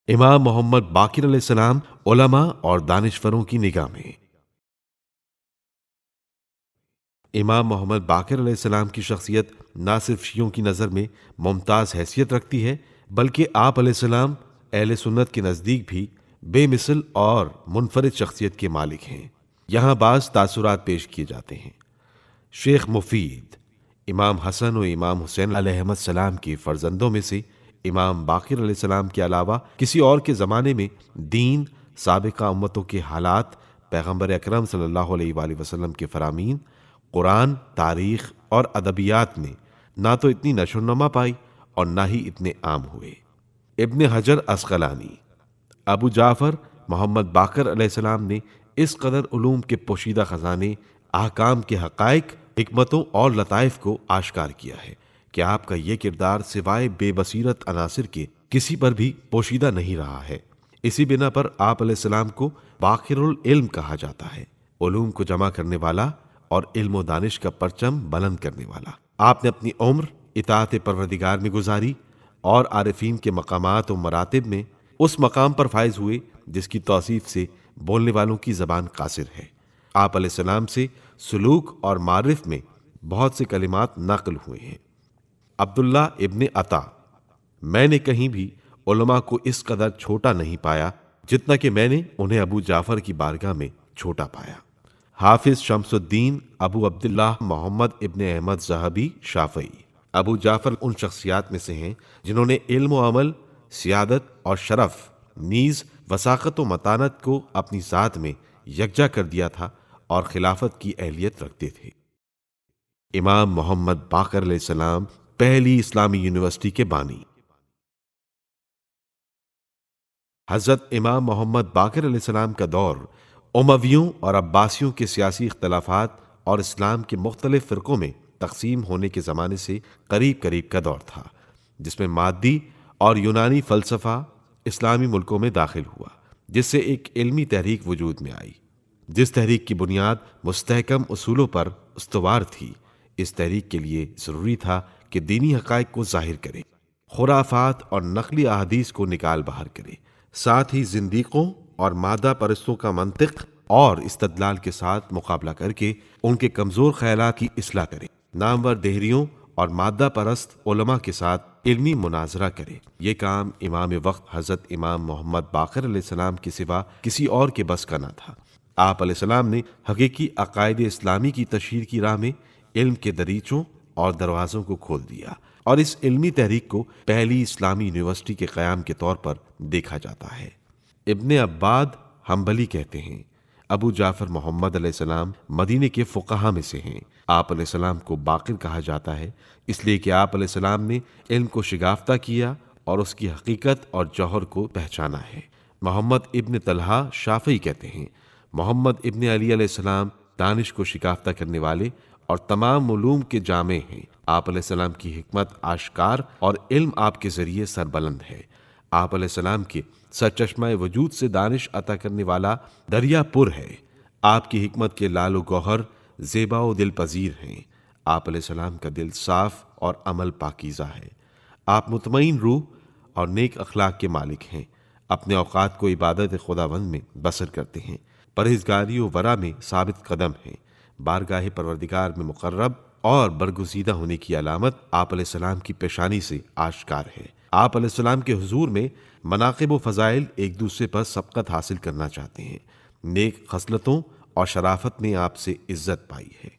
امام محمد باقر علیہ السلام علماء اور دانشوروں کی نگاہ میں۔ امام محمد باقر علیہ السلام کی شخصیت نہ صرف شیعوں کی نظر میں ممتاز حیثیت رکھتی ہے، بلکہ آپ علیہ السلام اہل سنت کے نزدیک بھی بے مثل اور منفرد شخصیت کے مالک ہیں۔ یہاں بعض تاثرات پیش کیے جاتے ہیں۔ شیخ مفید امام حسن و امام حسین علیہ السلام کے فرزندوں میں سے امام باقر علیہ السلام کے علاوہ کسی اور کے زمانے میں دین، سابقہ امتوں کے حالات، پیغمبر اکرم صلی اللہ علیہ وآلہ وسلم کے فرامین، قرآن، تاریخ اور ادبیات نے نہ تو اتنی نشو و نما پائی اور نہ ہی اتنے عام ہوئے۔ ابن حجر عسقلانی ابو جعفر محمد باقر علیہ السلام نے اس قدر علوم کے پوشیدہ خزانے، احکام کے حقائق، حکمتوں اور لطائف کو آشکار کیا ہے کہ آپ کا یہ کردار سوائے بے بصیرت عناصر کے کسی پر بھی پوشیدہ نہیں رہا ہے۔ اسی بنا پر آپ علیہ السلام کو باقر العلم کہا جاتا ہے، علوم کو جمع کرنے والا اور علم و دانش کا پرچم بلند کرنے والا۔ آپ نے اپنی عمر اطاعت پروردگار میں گزاری اور عارفین کے مقامات و مراتب میں اس مقام پر فائز ہوئے جس کی توصیف سے بولنے والوں کی زبان قاصر ہے۔ آپ علیہ السلام سے سلوک اور معرف میں بہت سے کلمات نقل ہوئے ہیں۔ عبداللہ ابن عطا میں نے کہیں بھی علماء کو اس قدر چھوٹا نہیں پایا جتنا کہ میں نے انہیں ابو جعفر کی بارگاہ میں چھوٹا پایا۔ حافظ شمس الدین ابو عبداللہ محمد ابن احمد ذہبی شافعی ابو جعفر ان شخصیات میں سے ہیں جنہوں نے علم و عمل، سیادت اور شرف نیز وساقت و متانت کو اپنی ذات میں یکجا کر دیا تھا اور خلافت کی اہلیت رکھتے تھے۔ امام محمد باقر علیہ السلام پہلی اسلامی یونیورسٹی کے بانی۔ حضرت امام محمد باقر علیہ السلام کا دور امویوں اور عباسیوں کے سیاسی اختلافات اور اسلام کے مختلف فرقوں میں تقسیم ہونے کے زمانے سے قریب قریب کا دور تھا، جس میں مادی اور یونانی فلسفہ اسلامی ملکوں میں داخل ہوا، جس سے ایک علمی تحریک وجود میں آئی، جس تحریک کی بنیاد مستحکم اصولوں پر استوار تھی۔ اس تحریک کے لیے ضروری تھا کہ دینی حقائق کو ظاہر کرے، خرافات اور نقلی احادیث کو نکال باہر کرے، ساتھ ہی زندیقوں اور مادہ پرستوں کا منطق اور استدلال کے ساتھ مقابلہ کر کے ان کے کمزور خیالات کی اصلاح کرے، نامور دہریوں اور مادہ پرست علماء کے ساتھ علمی مناظرہ کرے۔ یہ کام امام وقت حضرت امام محمد باقر علیہ السلام کے سوا کسی اور کے بس کا نہ تھا۔ آپ علیہ السلام نے حقیقی عقائد اسلامی کی تشہیر کی راہ میں علم کے دریچوں اور دروازوں کو کھول دیا، اور اس علمی تحریک کو پہلی اسلامی یونیورسٹی کے قیام کے طور پر دیکھا جاتا ہے۔ ابن عباد حنبلی کہتے ہیں ابو جعفر محمد علیہ السلام مدینے کے فقہا میں سے ہیں۔ آپ علیہ السلام کو باقر کہا جاتا ہے اس لیے کہ آپ علیہ السلام نے علم کو شگافتہ کیا اور اس کی حقیقت اور جوہر کو پہچانا ہے۔ محمد ابن طلحہ شافعی کہتے ہیں محمد ابن علی علیہ السلام دانش کو شگافتہ کرنے والے اور تمام علوم کے جامع ہیں۔ آپ علیہ السلام کی حکمت آشکار اور علم آپ کے ذریعے سربلند ہے۔ آپ علیہ السلام کے سرچشمہ وجود سے دانش عطا کرنے والا دریا پر ہے۔ آپ کی حکمت کے لال و گوہر زیبا و دل پذیر ہیں۔ آپ علیہ السلام کا دل صاف اور عمل پاکیزہ ہے۔ آپ مطمئن روح اور نیک اخلاق کے مالک ہیں۔ اپنے اوقات کو عبادت خداوند میں بسر کرتے ہیں، پرہیزگاری و ورع میں ثابت قدم ہیں۔ بارگاہ پروردگار میں مقرب اور برگزیدہ ہونے کی علامت آپ علیہ السلام کی پیشانی سے آشکار ہے۔ آپ علیہ السلام کے حضور میں مناقب و فضائل ایک دوسرے پر سبقت حاصل کرنا چاہتے ہیں۔ نیک خصلتوں اور شرافت نے آپ سے عزت پائی ہے۔